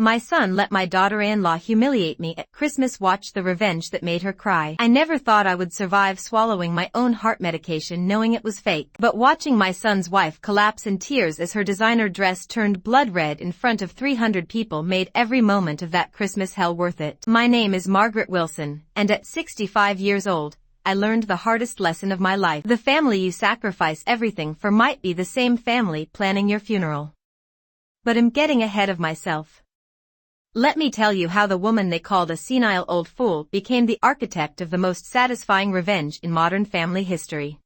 My son let my daughter-in-law humiliate me at Christmas. Watch the revenge that made her cry. I never thought I would survive swallowing my own heart medication knowing it was fake. But watching my son's wife collapse in tears as her designer dress turned blood red in front of 300 people made every moment of that Christmas hell worth it. My name is Margaret Wilson, and at 65 years old, I learned the hardest lesson of my life. The family you sacrifice everything for might be the same family planning your funeral. But I'm getting ahead of myself. Let me tell you how the woman they called a senile old fool became the architect of the most satisfying revenge in modern family history.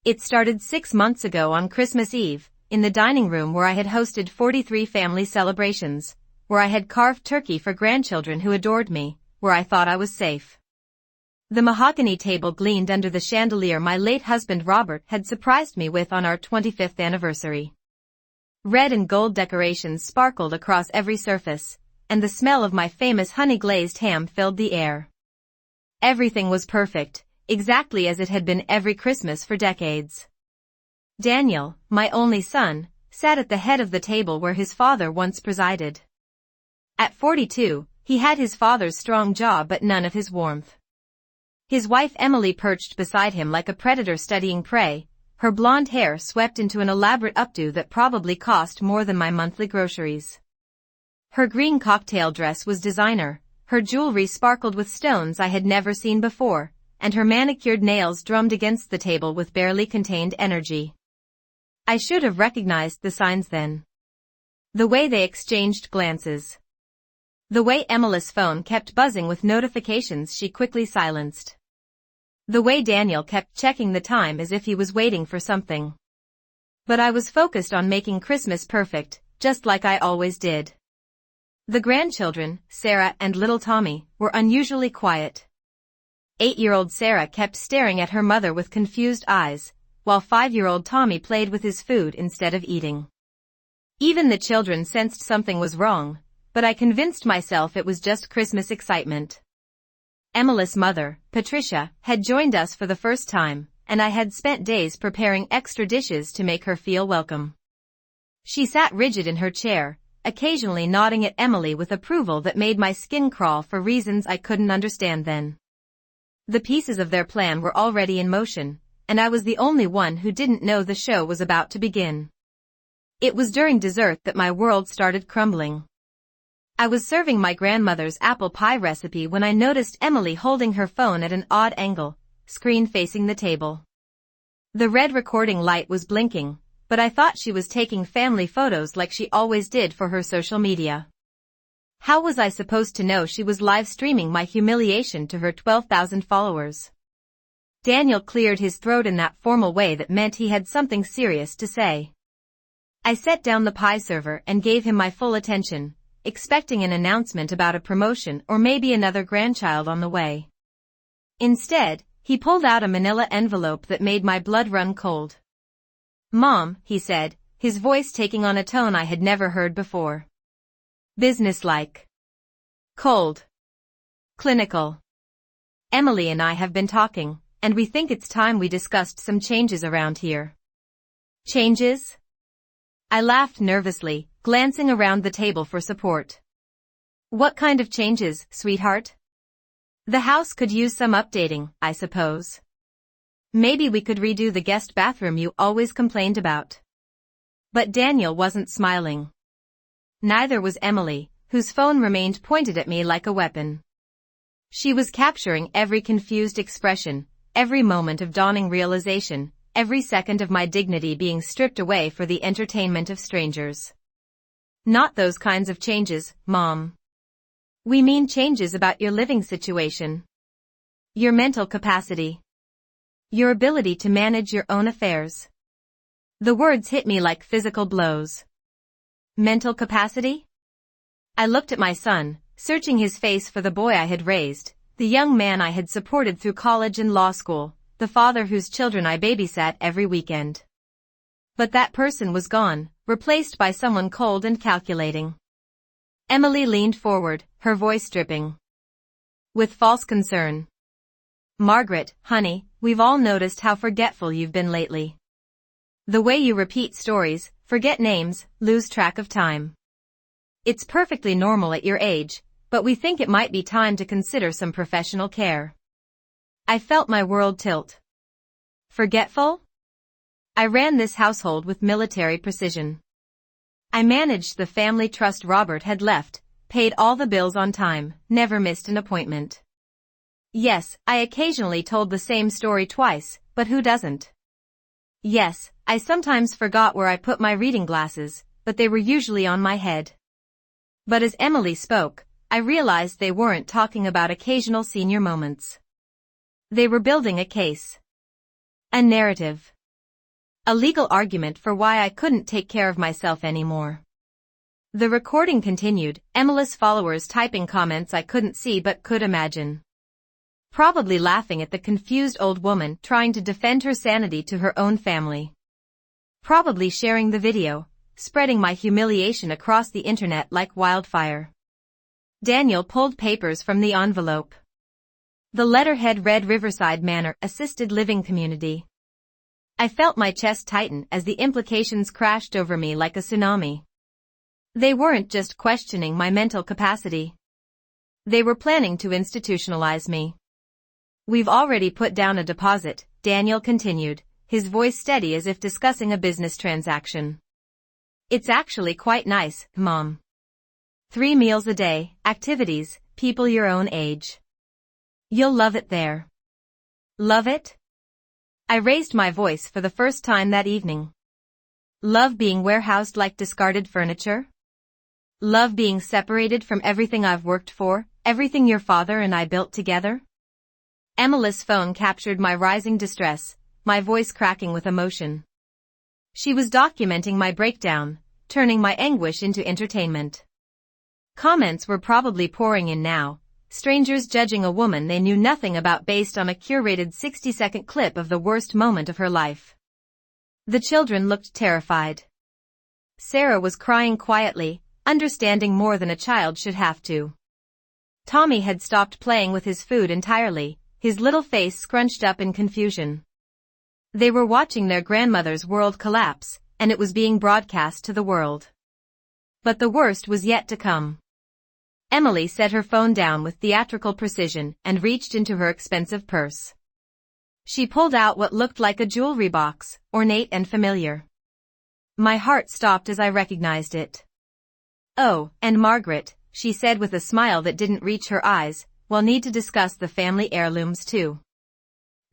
It started 6 months ago on Christmas Eve, in the dining room where I had hosted 43 family celebrations, where I had carved turkey for grandchildren who adored me, where I thought I was safe. The mahogany table gleamed under the chandelier my late husband Robert had surprised me with on our 25th anniversary. Red and gold decorations sparkled across every surface, and the smell of my famous honey-glazed ham filled the air. Everything was perfect, exactly as it had been every Christmas for decades. Daniel, my only son, sat at the head of the table where his father once presided. At 42, he had his father's strong jaw but none of his warmth. His wife Emily perched beside him like a predator studying prey, her blonde hair swept into an elaborate updo that probably cost more than my monthly groceries. Her green cocktail dress was designer, her jewelry sparkled with stones I had never seen before, and her manicured nails drummed against the table with barely contained energy. I should have recognized the signs then. The way they exchanged glances. The way Emily's phone kept buzzing with notifications she quickly silenced. The way Daniel kept checking the time as if he was waiting for something. But I was focused on making Christmas perfect, just like I always did. The grandchildren, Sarah and little Tommy, were unusually quiet. 8-year-old Sarah kept staring at her mother with confused eyes, while 5-year-old Tommy played with his food instead of eating. Even the children sensed something was wrong, but I convinced myself it was just Christmas excitement. Emily's mother, Patricia, had joined us for the first time, and I had spent days preparing extra dishes to make her feel welcome. She sat rigid in her chair, occasionally nodding at Emily with approval that made my skin crawl for reasons I couldn't understand then. The pieces of their plan were already in motion, and I was the only one who didn't know the show was about to begin. It was during dessert that my world started crumbling. I was serving my grandmother's apple pie recipe when I noticed Emily holding her phone at an odd angle, screen facing the table. The red recording light was blinking, but I thought she was taking family photos like she always did for her social media. How was I supposed to know she was live streaming my humiliation to her 12,000 followers? Daniel cleared his throat in that formal way that meant he had something serious to say. I set down the pie server and gave him my full attention, expecting an announcement about a promotion or maybe another grandchild on the way. Instead, he pulled out a manila envelope that made my blood run cold. "Mom," he said, his voice taking on a tone I had never heard before. Businesslike. Cold. Clinical. "Emily and I have been talking, and we think it's time we discussed some changes around here." "Changes?" I laughed nervously, glancing around the table for support. "What kind of changes, sweetheart?" "The house could use some updating, I suppose. Maybe we could redo the guest bathroom you always complained about." But Daniel wasn't smiling. Neither was Emily, whose phone remained pointed at me like a weapon. She was capturing every confused expression, every moment of dawning realization, every second of my dignity being stripped away for the entertainment of strangers. "Not those kinds of changes, Mom. We mean changes about your living situation. Your mental capacity. Your ability to manage your own affairs." The words hit me like physical blows. Mental capacity? I looked at my son, searching his face for the boy I had raised, the young man I had supported through college and law school, the father whose children I babysat every weekend. But that person was gone, replaced by someone cold and calculating. Emily leaned forward, her voice dripping with false concern. "Margaret, honey, we've all noticed how forgetful you've been lately. The way you repeat stories, forget names, lose track of time. It's perfectly normal at your age, but we think it might be time to consider some professional care. I felt my world tilt. Forgetful? I ran this household with military precision. I managed the family trust Robert had left, paid all the bills on time, never missed an appointment. Yes, I occasionally told the same story twice, but who doesn't? Yes, I sometimes forgot where I put my reading glasses, but they were usually on my head. But as Emily spoke, I realized they weren't talking about occasional senior moments. They were building a case. A narrative. A legal argument for why I couldn't take care of myself anymore. The recording continued, Emily's followers typing comments I couldn't see but could imagine. Probably laughing at the confused old woman trying to defend her sanity to her own family. Probably sharing the video, spreading my humiliation across the internet like wildfire. Daniel pulled papers from the envelope. The letterhead read Riverside Manor, Assisted Living Community. I felt my chest tighten as the implications crashed over me like a tsunami. They weren't just questioning my mental capacity. They were planning to institutionalize me. We've already put down a deposit, Daniel continued, his voice steady as if discussing a business transaction. It's actually quite nice, Mom. 3 meals a day, activities, people your own age. You'll love it there. Love it? I raised my voice for the first time that evening. Love being warehoused like discarded furniture? Love being separated from everything I've worked for, everything your father and I built together? Emily's phone captured my rising distress, my voice cracking with emotion. She was documenting my breakdown, turning my anguish into entertainment. Comments were probably pouring in now, strangers judging a woman they knew nothing about based on a curated 60-second clip of the worst moment of her life. The children looked terrified. Sarah was crying quietly, understanding more than a child should have to. Tommy had stopped playing with his food entirely, his little face scrunched up in confusion. They were watching their grandmother's world collapse, and it was being broadcast to the world. But the worst was yet to come. Emily set her phone down with theatrical precision and reached into her expensive purse. She pulled out what looked like a jewelry box, ornate and familiar. My heart stopped as I recognized it. Oh, and Margaret, she said with a smile that didn't reach her eyes, we'll need to discuss the family heirlooms too.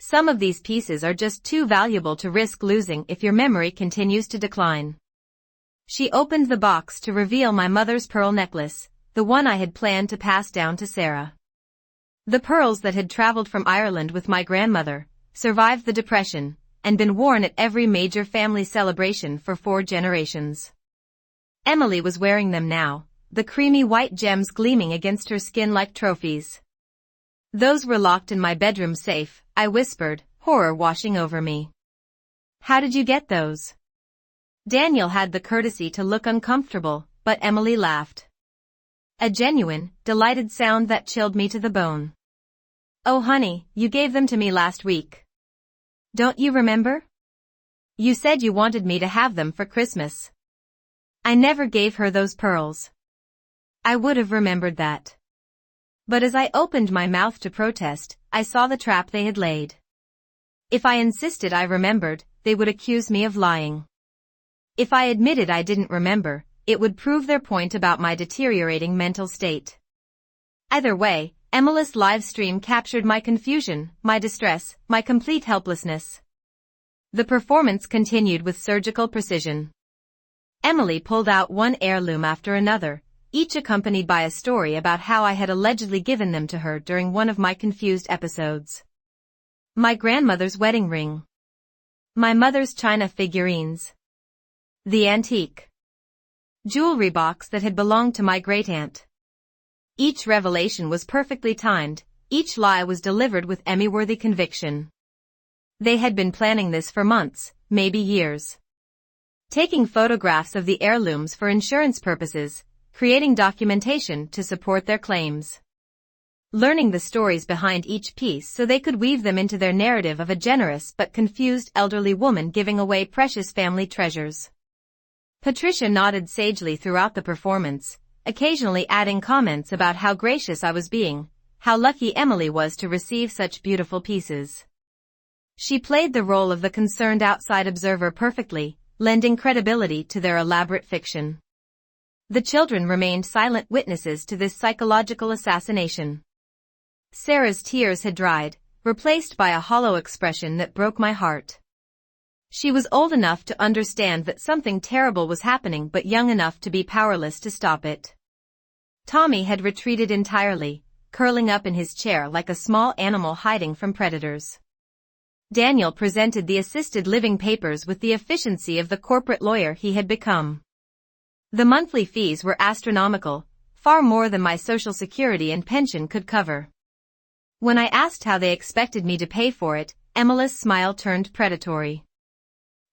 Some of these pieces are just too valuable to risk losing if your memory continues to decline. She opened the box to reveal my mother's pearl necklace, the one I had planned to pass down to Sarah. The pearls that had traveled from Ireland with my grandmother, survived the Depression, and been worn at every major family celebration for 4 generations. Emily was wearing them now, the creamy white gems gleaming against her skin like trophies. Those were locked in my bedroom safe, I whispered, horror washing over me. How did you get those? Daniel had the courtesy to look uncomfortable, but Emily laughed. A genuine, delighted sound that chilled me to the bone. Oh honey, you gave them to me last week. Don't you remember? You said you wanted me to have them for Christmas. I never gave her those pearls. I would have remembered that. But as I opened my mouth to protest, I saw the trap they had laid. If I insisted I remembered, they would accuse me of lying. If I admitted I didn't remember, it would prove their point about my deteriorating mental state. Either way, Emily's live stream captured my confusion, my distress, my complete helplessness. The performance continued with surgical precision. Emily pulled out one heirloom after another, each accompanied by a story about how I had allegedly given them to her during one of my confused episodes. My grandmother's wedding ring. My mother's china figurines. The antique jewelry box that had belonged to my great-aunt. Each revelation was perfectly timed, each lie was delivered with Emmy-worthy conviction. They had been planning this for months, maybe years. Taking photographs of the heirlooms for insurance purposes, creating documentation to support their claims. Learning the stories behind each piece so they could weave them into their narrative of a generous but confused elderly woman giving away precious family treasures. Patricia nodded sagely throughout the performance, occasionally adding comments about how gracious I was being, how lucky Emily was to receive such beautiful pieces. She played the role of the concerned outside observer perfectly, lending credibility to their elaborate fiction. The children remained silent witnesses to this psychological assassination. Sarah's tears had dried, replaced by a hollow expression that broke my heart. She was old enough to understand that something terrible was happening but young enough to be powerless to stop it. Tommy had retreated entirely, curling up in his chair like a small animal hiding from predators. Daniel presented the assisted living papers with the efficiency of the corporate lawyer he had become. The monthly fees were astronomical, far more than my Social Security and pension could cover. When I asked how they expected me to pay for it, Emily's smile turned predatory.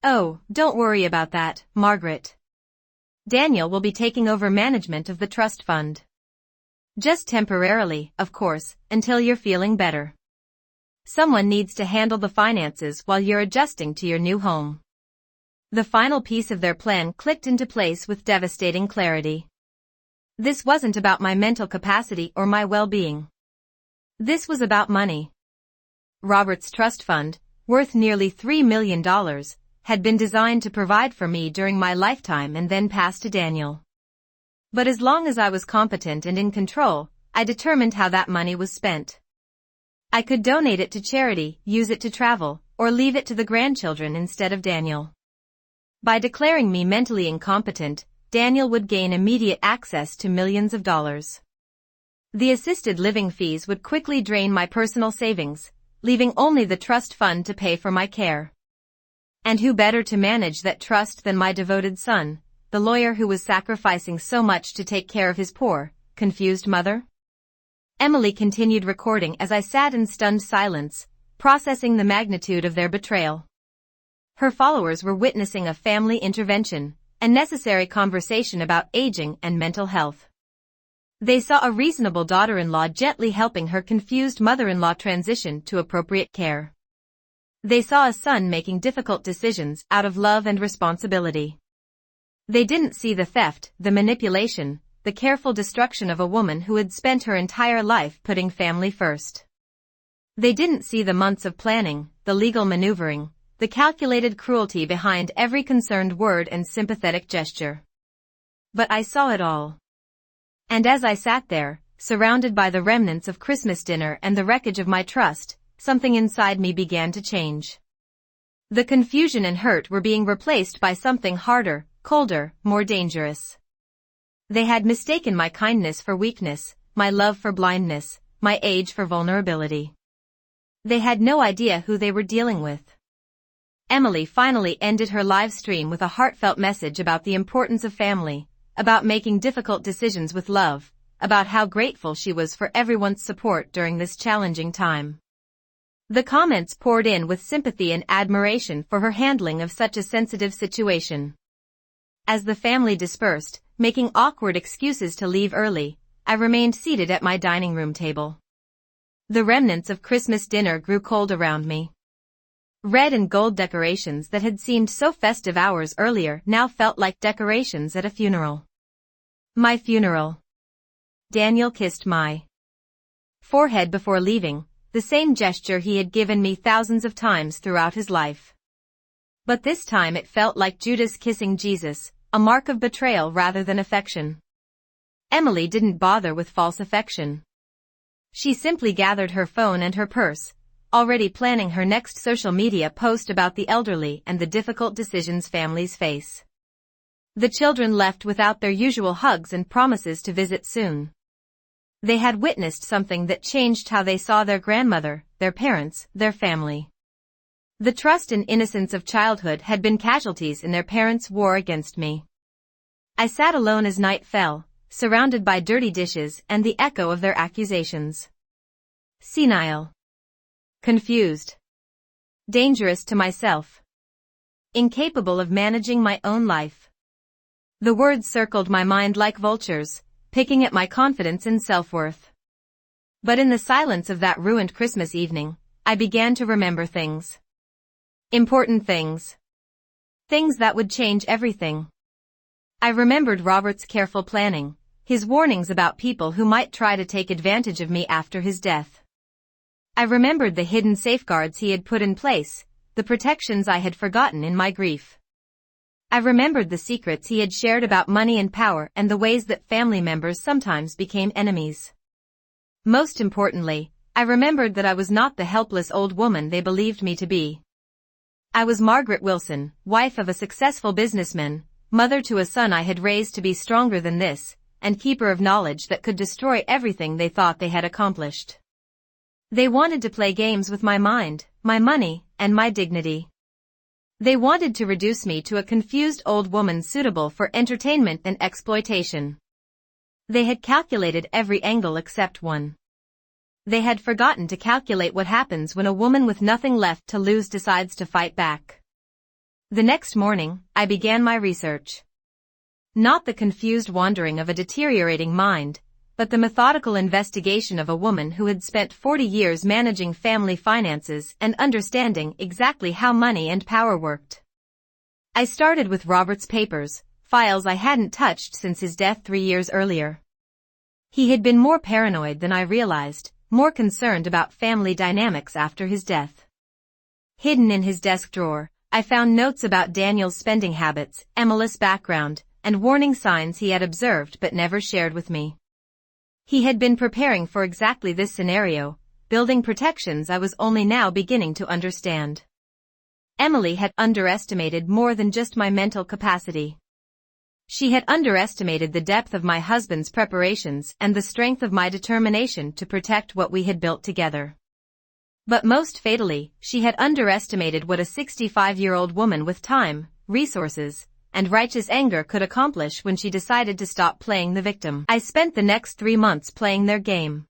"Oh, don't worry about that, Margaret. Daniel will be taking over management of the trust fund. Just temporarily, of course, until you're feeling better. Someone needs to handle the finances while you're adjusting to your new home." The final piece of their plan clicked into place with devastating clarity. This wasn't about my mental capacity or my well-being. This was about money. Robert's trust fund, worth nearly $3 million, had been designed to provide for me during my lifetime and then pass to Daniel. But as long as I was competent and in control, I determined how that money was spent. I could donate it to charity, use it to travel, or leave it to the grandchildren instead of Daniel. By declaring me mentally incompetent, Daniel would gain immediate access to millions of dollars. The assisted living fees would quickly drain my personal savings, leaving only the trust fund to pay for my care. And who better to manage that trust than my devoted son, the lawyer who was sacrificing so much to take care of his poor, confused mother? Emily continued recording as I sat in stunned silence, processing the magnitude of their betrayal. Her followers were witnessing a family intervention, a necessary conversation about aging and mental health. They saw a reasonable daughter-in-law gently helping her confused mother-in-law transition to appropriate care. They saw a son making difficult decisions out of love and responsibility. They didn't see the theft, the manipulation, the careful destruction of a woman who had spent her entire life putting family first. They didn't see the months of planning, the legal maneuvering, the calculated cruelty behind every concerned word and sympathetic gesture. But I saw it all. And as I sat there, surrounded by the remnants of Christmas dinner and the wreckage of my trust, something inside me began to change. The confusion and hurt were being replaced by something harder, colder, more dangerous. They had mistaken my kindness for weakness, my love for blindness, my age for vulnerability. They had no idea who they were dealing with. Emily finally ended her live stream with a heartfelt message about the importance of family, about making difficult decisions with love, about how grateful she was for everyone's support during this challenging time. The comments poured in with sympathy and admiration for her handling of such a sensitive situation. As the family dispersed, making awkward excuses to leave early, I remained seated at my dining room table. The remnants of Christmas dinner grew cold around me. Red and gold decorations that had seemed so festive hours earlier now felt like decorations at a funeral. My funeral. Daniel kissed my forehead before leaving, the same gesture he had given me thousands of times throughout his life. But this time it felt like Judas kissing Jesus, a mark of betrayal rather than affection. Emily didn't bother with false affection. She simply gathered her phone and her purse, already planning her next social media post about the elderly and the difficult decisions families face. The children left without their usual hugs and promises to visit soon. They had witnessed something that changed how they saw their grandmother, their parents, their family. The trust and innocence of childhood had been casualties in their parents' war against me. I sat alone as night fell, surrounded by dirty dishes and the echo of their accusations. Senile. Confused. Dangerous to myself. Incapable of managing my own life. The words circled my mind like vultures, picking at my confidence and self-worth. But in the silence of that ruined Christmas evening, I began to remember things. Important things. Things that would change everything. I remembered Robert's careful planning, his warnings about people who might try to take advantage of me after his death. I remembered the hidden safeguards he had put in place, the protections I had forgotten in my grief. I remembered the secrets he had shared about money and power and the ways that family members sometimes became enemies. Most importantly, I remembered that I was not the helpless old woman they believed me to be. I was Margaret Wilson, wife of a successful businessman, mother to a son I had raised to be stronger than this, and keeper of knowledge that could destroy everything they thought they had accomplished. They wanted to play games with my mind, my money, and my dignity. They wanted to reduce me to a confused old woman suitable for entertainment and exploitation. They had calculated every angle except one. They had forgotten to calculate what happens when a woman with nothing left to lose decides to fight back. The next morning, I began my research. Not the confused wandering of a deteriorating mind, but the methodical investigation of a woman who had spent 40 years managing family finances and understanding exactly how money and power worked. I started with Robert's papers, files I hadn't touched since his death 3 years earlier. He had been more paranoid than I realized, more concerned about family dynamics after his death. Hidden in his desk drawer, I found notes about Daniel's spending habits, Emily's background, and warning signs he had observed but never shared with me. He had been preparing for exactly this scenario, building protections I was only now beginning to understand. Emily had underestimated more than just my mental capacity. She had underestimated the depth of my husband's preparations and the strength of my determination to protect what we had built together. But most fatally, she had underestimated what a 65-year-old woman with time, resources, and righteous anger could accomplish when she decided to stop playing the victim. I spent the next 3 months playing their game.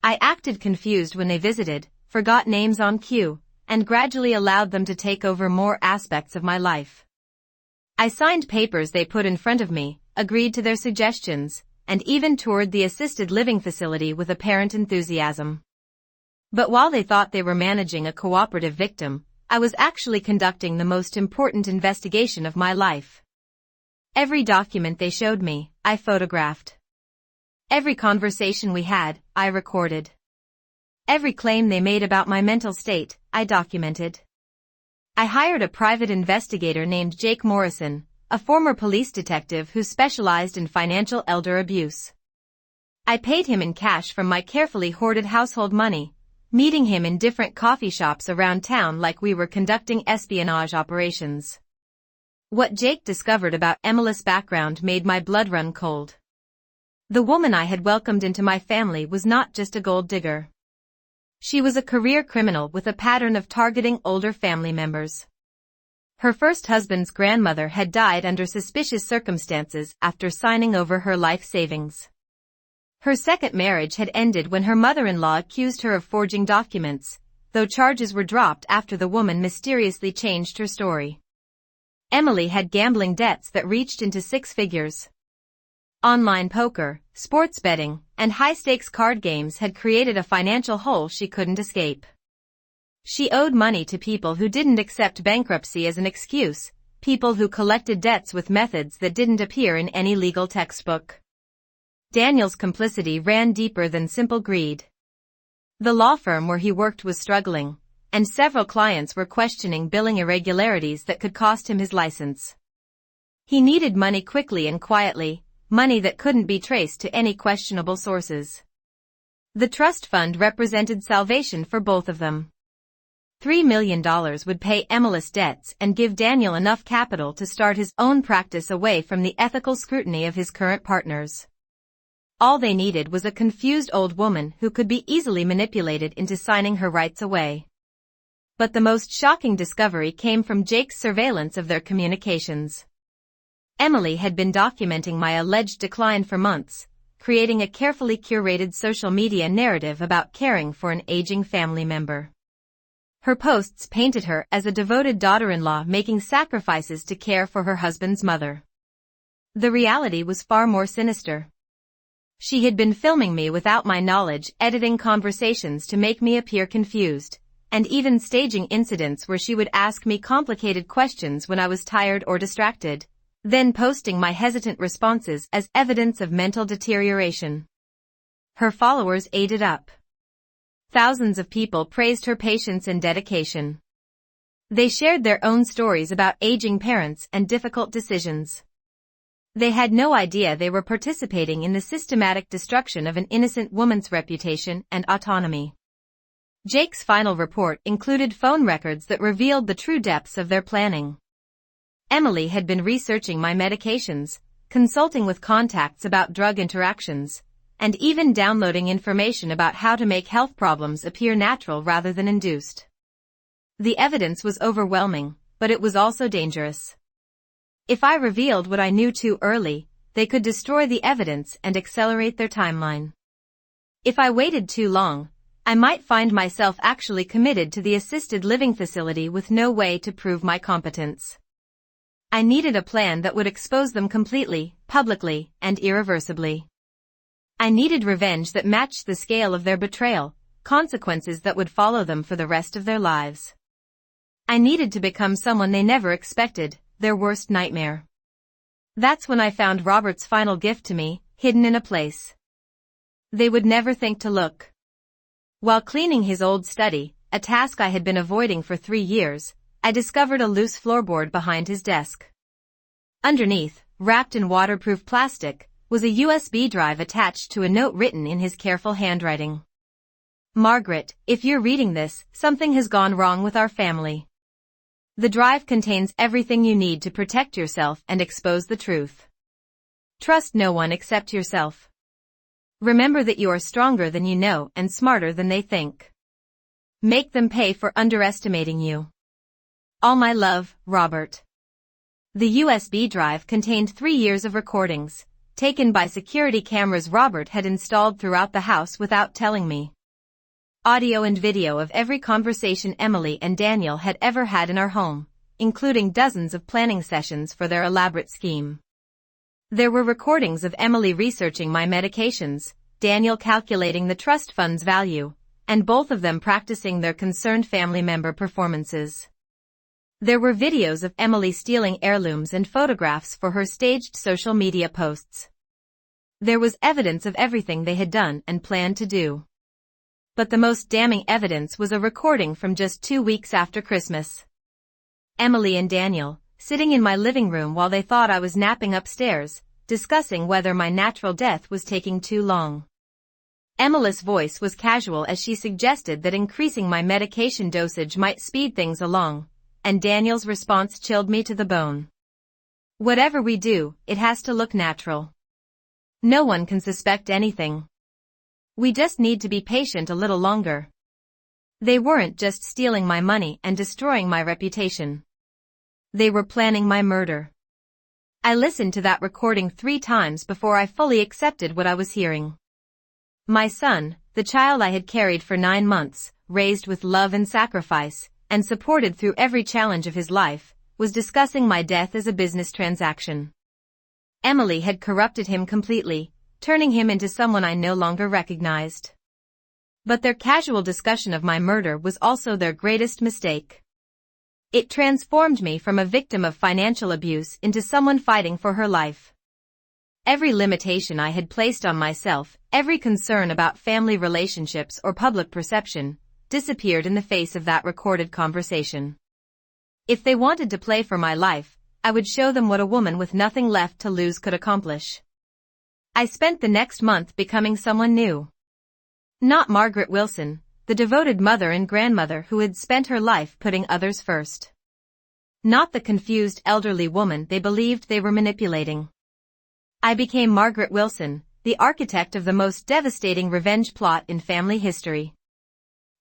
I acted confused when they visited, forgot names on cue, and gradually allowed them to take over more aspects of my life. I signed papers they put in front of me, agreed to their suggestions, and even toured the assisted living facility with apparent enthusiasm. But while they thought they were managing a cooperative victim, I was actually conducting the most important investigation of my life. Every document they showed me, I photographed. Every conversation we had, I recorded. Every claim they made about my mental state, I documented. I hired a private investigator named Jake Morrison, a former police detective who specialized in financial elder abuse. I paid him in cash from my carefully hoarded household money, meeting him in different coffee shops around town like we were conducting espionage operations. What Jake discovered about Emily's background made my blood run cold. The woman I had welcomed into my family was not just a gold digger. She was a career criminal with a pattern of targeting older family members. Her first husband's grandmother had died under suspicious circumstances after signing over her life savings. Her second marriage had ended when her mother-in-law accused her of forging documents, though charges were dropped after the woman mysteriously changed her story. Emily had gambling debts that reached into 6 figures. Online poker, sports betting, and high-stakes card games had created a financial hole she couldn't escape. She owed money to people who didn't accept bankruptcy as an excuse, people who collected debts with methods that didn't appear in any legal textbook. Daniel's complicity ran deeper than simple greed. The law firm where he worked was struggling, and several clients were questioning billing irregularities that could cost him his license. He needed money quickly and quietly, money that couldn't be traced to any questionable sources. The trust fund represented salvation for both of them. $3 million would pay Emily's debts and give Daniel enough capital to start his own practice away from the ethical scrutiny of his current partners. All they needed was a confused old woman who could be easily manipulated into signing her rights away. But the most shocking discovery came from Jake's surveillance of their communications. Emily had been documenting my alleged decline for months, creating a carefully curated social media narrative about caring for an aging family member. Her posts painted her as a devoted daughter-in-law making sacrifices to care for her husband's mother. The reality was far more sinister. She had been filming me without my knowledge, editing conversations to make me appear confused, and even staging incidents where she would ask me complicated questions when I was tired or distracted, then posting my hesitant responses as evidence of mental deterioration. Her followers ate it up. Thousands of people praised her patience and dedication. They shared their own stories about aging parents and difficult decisions. They had no idea they were participating in the systematic destruction of an innocent woman's reputation and autonomy. Jake's final report included phone records that revealed the true depths of their planning. Emily had been researching my medications, consulting with contacts about drug interactions, and even downloading information about how to make health problems appear natural rather than induced. The evidence was overwhelming, but it was also dangerous. If I revealed what I knew too early, they could destroy the evidence and accelerate their timeline. If I waited too long, I might find myself actually committed to the assisted living facility with no way to prove my competence. I needed a plan that would expose them completely, publicly, and irreversibly. I needed revenge that matched the scale of their betrayal, consequences that would follow them for the rest of their lives. I needed to become someone they never expected, their worst nightmare. That's when I found Robert's final gift to me, hidden in a place they would never think to look. While cleaning his old study, a task I had been avoiding for 3 years, I discovered a loose floorboard behind his desk. Underneath, wrapped in waterproof plastic, was a USB drive attached to a note written in his careful handwriting. Margaret, if you're reading this, something has gone wrong with our family. The drive contains everything you need to protect yourself and expose the truth. Trust no one except yourself. Remember that you are stronger than you know and smarter than they think. Make them pay for underestimating you. All my love, Robert. The USB drive contained 3 years of recordings, taken by security cameras Robert had installed throughout the house without telling me. Audio and video of every conversation Emily and Daniel had ever had in our home, including dozens of planning sessions for their elaborate scheme. There were recordings of Emily researching my medications, Daniel calculating the trust fund's value, and both of them practicing their concerned family member performances. There were videos of Emily stealing heirlooms and photographs for her staged social media posts. There was evidence of everything they had done and planned to do. But the most damning evidence was a recording from just 2 weeks after Christmas. Emily and Daniel, sitting in my living room while they thought I was napping upstairs, discussing whether my natural death was taking too long. Emily's voice was casual as she suggested that increasing my medication dosage might speed things along, and Daniel's response chilled me to the bone. Whatever we do, it has to look natural. No one can suspect anything. We just need to be patient a little longer. They weren't just stealing my money and destroying my reputation. They were planning my murder. I listened to that recording 3 times before I fully accepted what I was hearing. My son, the child I had carried for 9 months, raised with love and sacrifice, and supported through every challenge of his life, was discussing my death as a business transaction. Emily had corrupted him completely, turning him into someone I no longer recognized. But their casual discussion of my murder was also their greatest mistake. It transformed me from a victim of financial abuse into someone fighting for her life. Every limitation I had placed on myself, every concern about family relationships or public perception, disappeared in the face of that recorded conversation. If they wanted to play for my life, I would show them what a woman with nothing left to lose could accomplish. I spent the next month becoming someone new. Not Margaret Wilson, the devoted mother and grandmother who had spent her life putting others first. Not the confused elderly woman they believed they were manipulating. I became Margaret Wilson, the architect of the most devastating revenge plot in family history.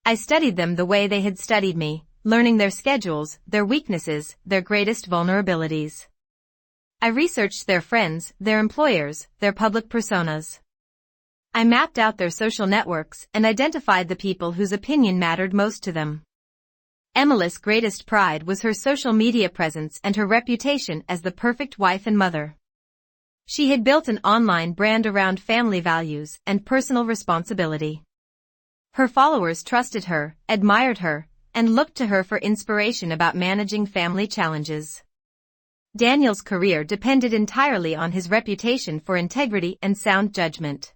I studied them the way they had studied me, learning their schedules, their weaknesses, their greatest vulnerabilities. I researched their friends, their employers, their public personas. I mapped out their social networks and identified the people whose opinion mattered most to them. Emily's greatest pride was her social media presence and her reputation as the perfect wife and mother. She had built an online brand around family values and personal responsibility. Her followers trusted her, admired her, and looked to her for inspiration about managing family challenges. Daniel's career depended entirely on his reputation for integrity and sound judgment.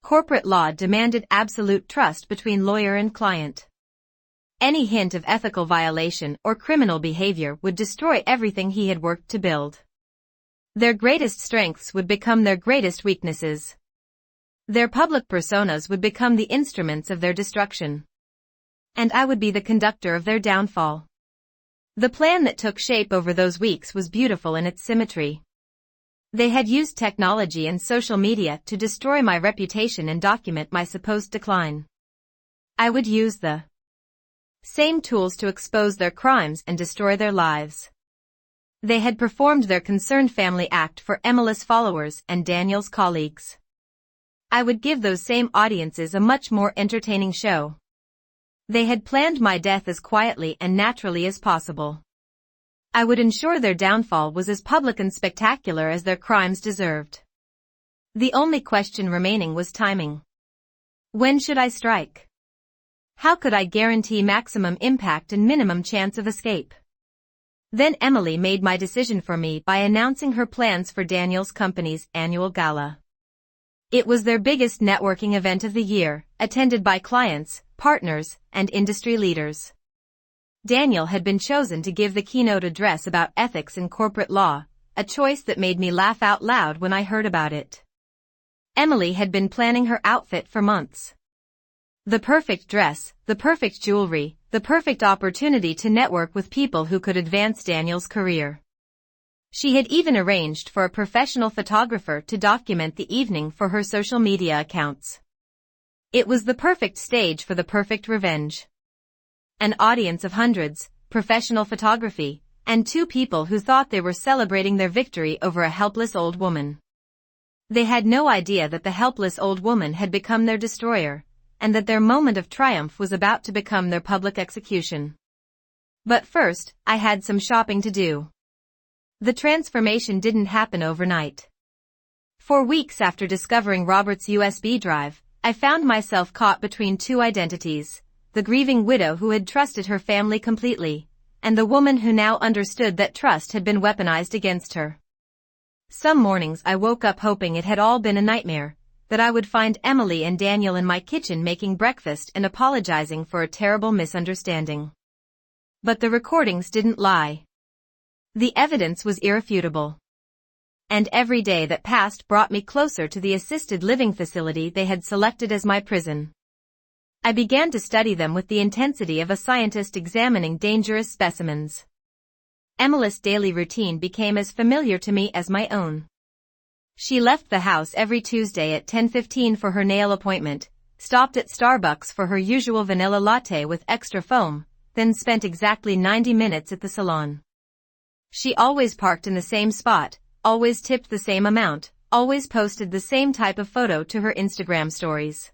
Corporate law demanded absolute trust between lawyer and client. Any hint of ethical violation or criminal behavior would destroy everything he had worked to build. Their greatest strengths would become their greatest weaknesses. Their public personas would become the instruments of their destruction. And I would be the conductor of their downfall. The plan that took shape over those weeks was beautiful in its symmetry. They had used technology and social media to destroy my reputation and document my supposed decline. I would use the same tools to expose their crimes and destroy their lives. They had performed their concerned family act for Emily's followers and Daniel's colleagues. I would give those same audiences a much more entertaining show. They had planned my death as quietly and naturally as possible. I would ensure their downfall was as public and spectacular as their crimes deserved. The only question remaining was timing. When should I strike? How could I guarantee maximum impact and minimum chance of escape? Then Emily made my decision for me by announcing her plans for Daniel's company's annual gala. It was their biggest networking event of the year, attended by clients, partners, and industry leaders. Daniel had been chosen to give the keynote address about ethics in corporate law, a choice that made me laugh out loud when I heard about it. Emily had been planning her outfit for months. The perfect dress, the perfect jewelry, the perfect opportunity to network with people who could advance Daniel's career. She had even arranged for a professional photographer to document the evening for her social media accounts. It was the perfect stage for the perfect revenge. An audience of hundreds, professional photography, and two people who thought they were celebrating their victory over a helpless old woman. They had no idea that the helpless old woman had become their destroyer, and that their moment of triumph was about to become their public execution. But first, I had some shopping to do. The transformation didn't happen overnight. For weeks after discovering Robert's USB drive, I found myself caught between two identities, the grieving widow who had trusted her family completely, and the woman who now understood that trust had been weaponized against her. Some mornings I woke up hoping it had all been a nightmare, that I would find Emily and Daniel in my kitchen making breakfast and apologizing for a terrible misunderstanding. But the recordings didn't lie. The evidence was irrefutable. And every day that passed brought me closer to the assisted living facility they had selected as my prison. I began to study them with the intensity of a scientist examining dangerous specimens. Emily's daily routine became as familiar to me as my own. She left the house every Tuesday at 10:15 for her nail appointment, stopped at Starbucks for her usual vanilla latte with extra foam, then spent exactly 90 minutes at the salon. She always parked in the same spot, always tipped the same amount, always posted the same type of photo to her Instagram stories.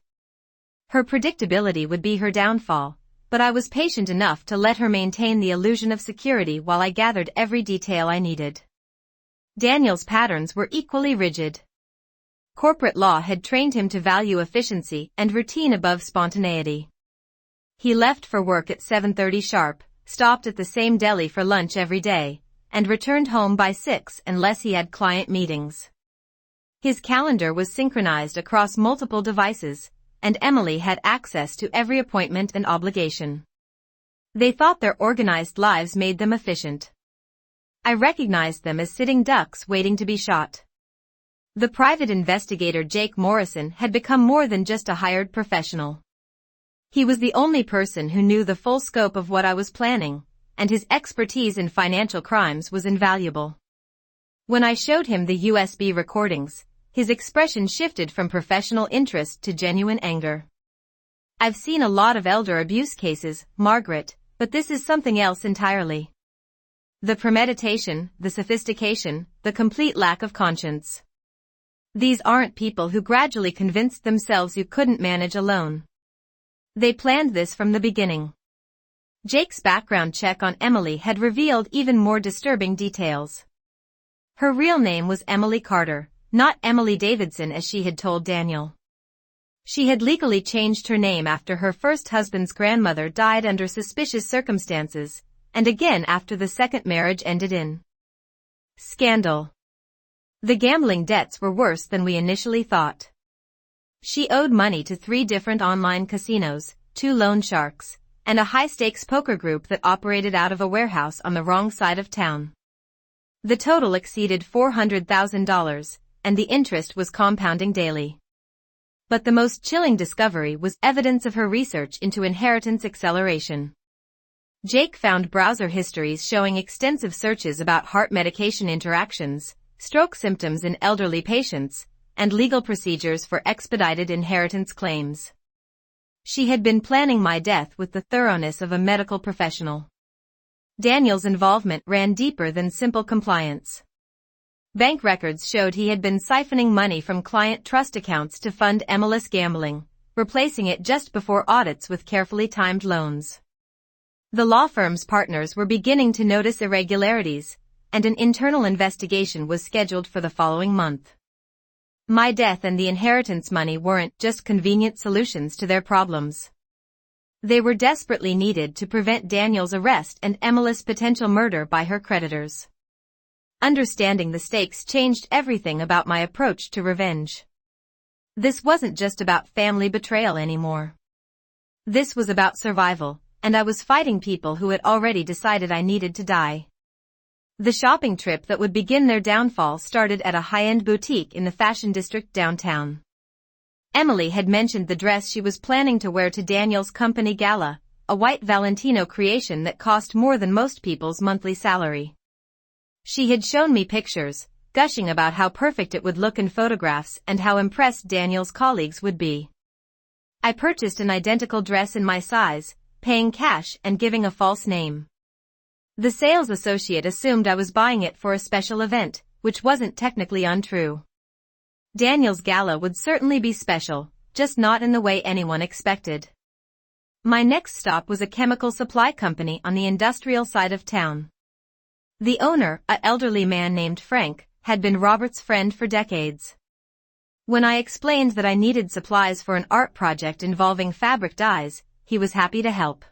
Her predictability would be her downfall, but I was patient enough to let her maintain the illusion of security while I gathered every detail I needed. Daniel's patterns were equally rigid. Corporate law had trained him to value efficiency and routine above spontaneity. He left for work at 7:30 sharp, stopped at the same deli for lunch every day, and returned home by 6 unless he had client meetings. His calendar was synchronized across multiple devices, and Emily had access to every appointment and obligation. They thought their organized lives made them efficient. I recognized them as sitting ducks waiting to be shot. The private investigator Jake Morrison had become more than just a hired professional. He was the only person who knew the full scope of what I was planning, and his expertise in financial crimes was invaluable. When I showed him the USB recordings, his expression shifted from professional interest to genuine anger. I've seen a lot of elder abuse cases, Margaret, but this is something else entirely. The premeditation, the sophistication, the complete lack of conscience. These aren't people who gradually convinced themselves you couldn't manage alone. They planned this from the beginning. Jake's background check on Emily had revealed even more disturbing details. Her real name was Emily Carter, not Emily Davidson as she had told Daniel. She had legally changed her name after her first husband's grandmother died under suspicious circumstances, and again after the second marriage ended in Scandal. The gambling debts were worse than we initially thought. She owed money to 3 different online casinos, 2 loan sharks, and a high-stakes poker group that operated out of a warehouse on the wrong side of town. The total exceeded $400,000, and the interest was compounding daily. But the most chilling discovery was evidence of her research into inheritance acceleration. Jake found browser histories showing extensive searches about heart medication interactions, stroke symptoms in elderly patients, and legal procedures for expedited inheritance claims. She had been planning my death with the thoroughness of a medical professional. Daniel's involvement ran deeper than simple compliance. Bank records showed he had been siphoning money from client trust accounts to fund MLS gambling, replacing it just before audits with carefully timed loans. The law firm's partners were beginning to notice irregularities, and an internal investigation was scheduled for the following month. My death and the inheritance money weren't just convenient solutions to their problems. They were desperately needed to prevent Daniel's arrest and Emily's potential murder by her creditors. Understanding the stakes changed everything about my approach to revenge. This wasn't just about family betrayal anymore. This was about survival, and I was fighting people who had already decided I needed to die. The shopping trip that would begin their downfall started at a high-end boutique in the fashion district downtown. Emily had mentioned the dress she was planning to wear to Daniel's company gala, a white Valentino creation that cost more than most people's monthly salary. She had shown me pictures, gushing about how perfect it would look in photographs and how impressed Daniel's colleagues would be. I purchased an identical dress in my size, paying cash and giving a false name. The sales associate assumed I was buying it for a special event, which wasn't technically untrue. Daniel's gala would certainly be special, just not in the way anyone expected. My next stop was a chemical supply company on the industrial side of town. The owner, an elderly man named Frank, had been Robert's friend for decades. When I explained that I needed supplies for an art project involving fabric dyes, he was happy to help.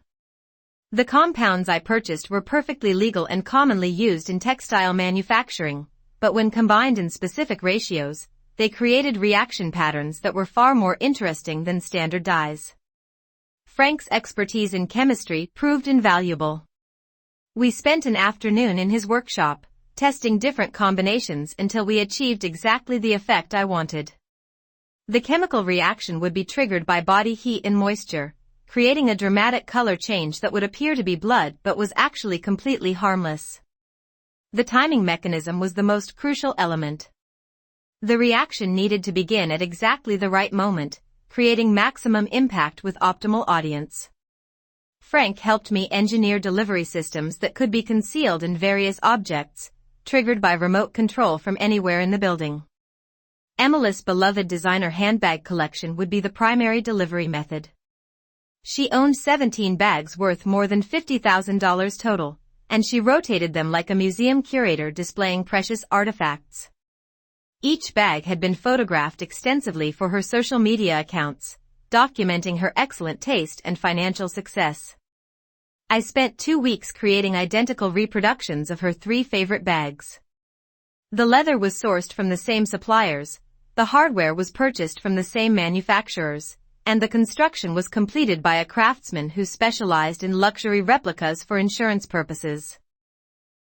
The compounds I purchased were perfectly legal and commonly used in textile manufacturing, but when combined in specific ratios, they created reaction patterns that were far more interesting than standard dyes. Frank's expertise in chemistry proved invaluable. We spent an afternoon in his workshop, testing different combinations until we achieved exactly the effect I wanted. The chemical reaction would be triggered by body heat and moisture, creating a dramatic color change that would appear to be blood but was actually completely harmless. The timing mechanism was the most crucial element. The reaction needed to begin at exactly the right moment, creating maximum impact with optimal audience. Frank helped me engineer delivery systems that could be concealed in various objects, triggered by remote control from anywhere in the building. Emily's beloved designer handbag collection would be the primary delivery method. She owned 17 bags worth more than $50,000 total, and she rotated them like a museum curator displaying precious artifacts. Each bag had been photographed extensively for her social media accounts, documenting her excellent taste and financial success. I spent 2 weeks creating identical reproductions of her 3 favorite bags. The leather was sourced from the same suppliers, the hardware was purchased from the same manufacturers, and the construction was completed by a craftsman who specialized in luxury replicas for insurance purposes.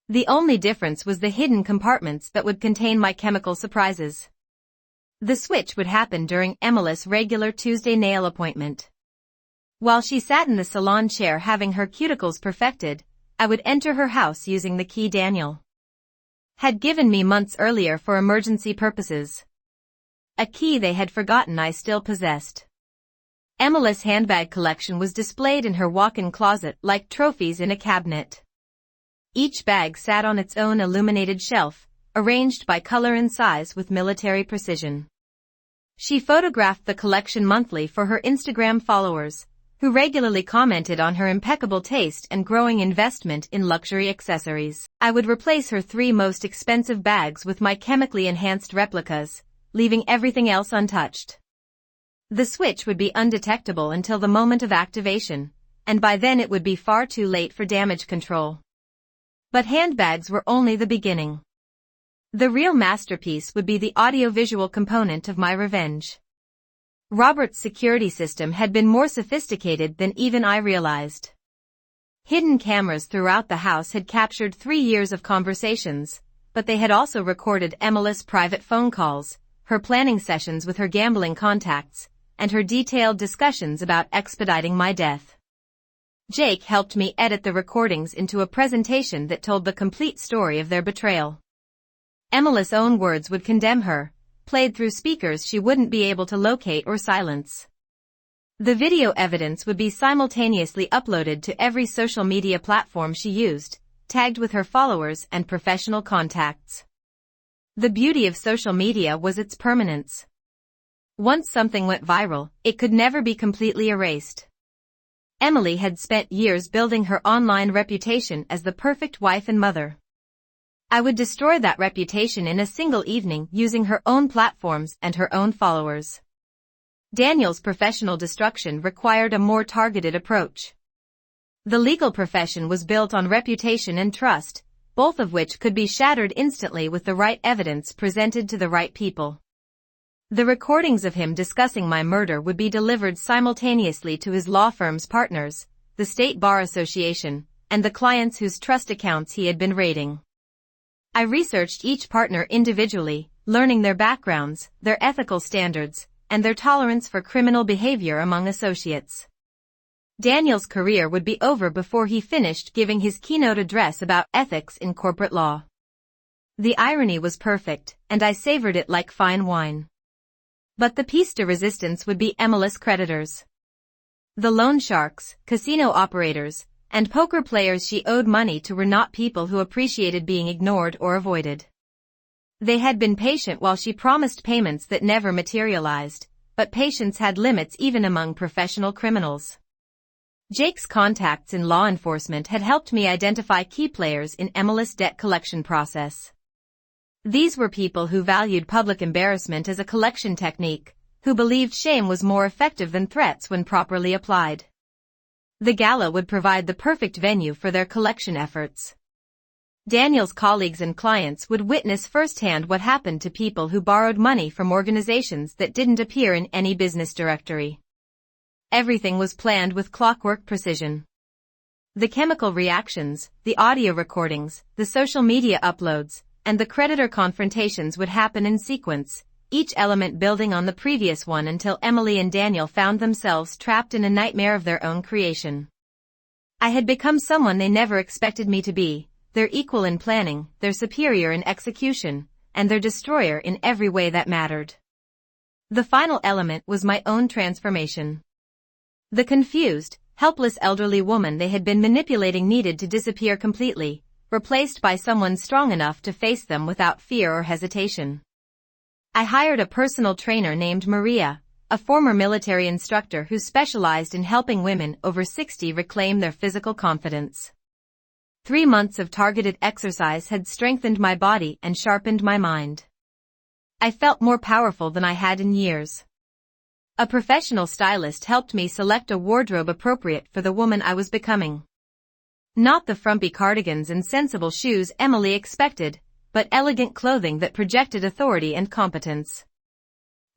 The only difference was the hidden compartments that would contain my chemical surprises. The switch would happen during Emily's regular Tuesday nail appointment. While she sat in the salon chair having her cuticles perfected, I would enter her house using the key Daniel had given me months earlier for emergency purposes. A key they had forgotten I still possessed. Emily's handbag collection was displayed in her walk-in closet like trophies in a cabinet. Each bag sat on its own illuminated shelf, arranged by color and size with military precision. She photographed the collection monthly for her Instagram followers, who regularly commented on her impeccable taste and growing investment in luxury accessories. I would replace her 3 most expensive bags with my chemically enhanced replicas, leaving everything else untouched. The switch would be undetectable until the moment of activation, and by then it would be far too late for damage control. But handbags were only the beginning. The real masterpiece would be the audiovisual component of my revenge. Robert's security system had been more sophisticated than even I realized. Hidden cameras throughout the house had captured 3 years of conversations, but they had also recorded Emily's private phone calls, her planning sessions with her gambling contacts, and her detailed discussions about expediting my death. Jake helped me edit the recordings into a presentation that told the complete story of their betrayal. Emily's own words would condemn her, played through speakers she wouldn't be able to locate or silence. The video evidence would be simultaneously uploaded to every social media platform she used, tagged with her followers and professional contacts. The beauty of social media was its permanence. Once something went viral, it could never be completely erased. Emily had spent years building her online reputation as the perfect wife and mother. I would destroy that reputation in a single evening using her own platforms and her own followers. Daniel's professional destruction required a more targeted approach. The legal profession was built on reputation and trust, both of which could be shattered instantly with the right evidence presented to the right people. The recordings of him discussing my murder would be delivered simultaneously to his law firm's partners, the State Bar Association, and the clients whose trust accounts he had been raiding. I researched each partner individually, learning their backgrounds, their ethical standards, and their tolerance for criminal behavior among associates. Daniel's career would be over before he finished giving his keynote address about ethics in corporate law. The irony was perfect, and I savored it like fine wine. But the piece de resistance would be Emily's creditors. The loan sharks, casino operators, and poker players she owed money to were not people who appreciated being ignored or avoided. They had been patient while she promised payments that never materialized, but patience had limits even among professional criminals. Jake's contacts in law enforcement had helped me identify key players in Emily's debt collection process. These were people who valued public embarrassment as a collection technique, who believed shame was more effective than threats when properly applied. The gala would provide the perfect venue for their collection efforts. Daniel's colleagues and clients would witness firsthand what happened to people who borrowed money from organizations that didn't appear in any business directory. Everything was planned with clockwork precision. The chemical reactions, the audio recordings, the social media uploads, and the creditor confrontations would happen in sequence, each element building on the previous one until Emily and Daniel found themselves trapped in a nightmare of their own creation. I had become someone they never expected me to be, their equal in planning, their superior in execution, and their destroyer in every way that mattered. The final element was my own transformation. The confused, helpless elderly woman they had been manipulating needed to disappear completely, replaced by someone strong enough to face them without fear or hesitation. I hired a personal trainer named Maria, a former military instructor who specialized in helping women over 60 reclaim their physical confidence. 3 months of targeted exercise had strengthened my body and sharpened my mind. I felt more powerful than I had in years. A professional stylist helped me select a wardrobe appropriate for the woman I was becoming. Not the frumpy cardigans and sensible shoes Emily expected, but elegant clothing that projected authority and competence.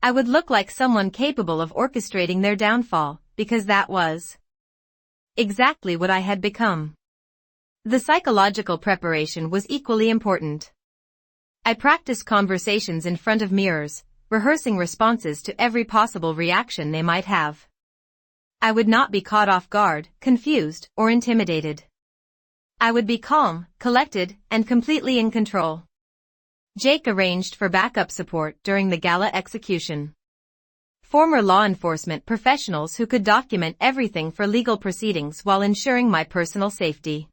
I would look like someone capable of orchestrating their downfall, because that was exactly what I had become. The psychological preparation was equally important. I practiced conversations in front of mirrors, rehearsing responses to every possible reaction they might have. I would not be caught off guard, confused, or intimidated. I would be calm, collected, and completely in control. Jake arranged for backup support during the gala execution. Former law enforcement professionals who could document everything for legal proceedings while ensuring my personal safety.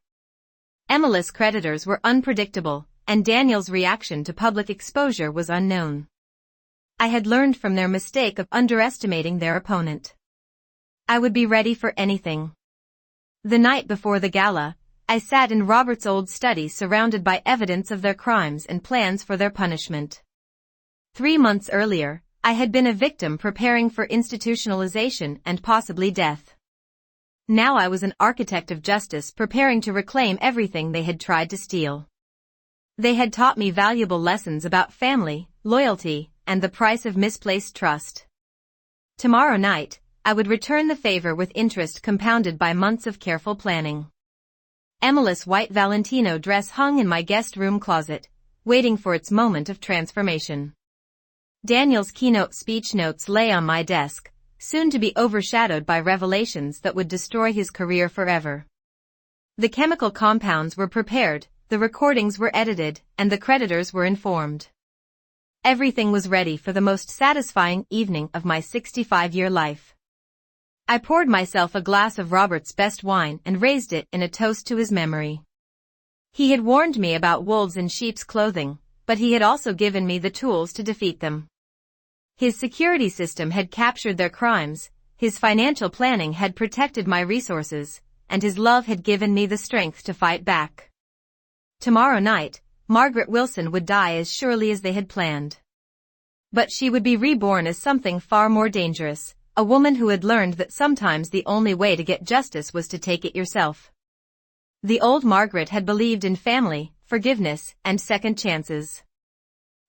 Emily's creditors were unpredictable, and Daniel's reaction to public exposure was unknown. I had learned from their mistake of underestimating their opponent. I would be ready for anything. The night before the gala, I sat in Robert's old study surrounded by evidence of their crimes and plans for their punishment. 3 months earlier, I had been a victim preparing for institutionalization and possibly death. Now I was an architect of justice preparing to reclaim everything they had tried to steal. They had taught me valuable lessons about family, loyalty, and the price of misplaced trust. Tomorrow night, I would return the favor with interest compounded by months of careful planning. Emily's white Valentino dress hung in my guest room closet, waiting for its moment of transformation. Daniel's keynote speech notes lay on my desk, soon to be overshadowed by revelations that would destroy his career forever. The chemical compounds were prepared, the recordings were edited, and the creditors were informed. Everything was ready for the most satisfying evening of my 65-year life. I poured myself a glass of Robert's best wine and raised it in a toast to his memory. He had warned me about wolves in sheep's clothing, but he had also given me the tools to defeat them. His security system had captured their crimes, his financial planning had protected my resources, and his love had given me the strength to fight back. Tomorrow night, Margaret Wilson would die as surely as they had planned. But she would be reborn as something far more dangerous, a woman who had learned that sometimes the only way to get justice was to take it yourself. The old Margaret had believed in family, forgiveness, and second chances.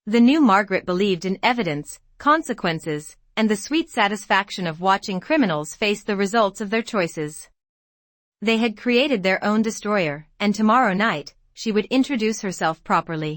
The new Margaret believed in evidence, consequences, and the sweet satisfaction of watching criminals face the results of their choices. They had created their own destroyer, and tomorrow night, she would introduce herself properly.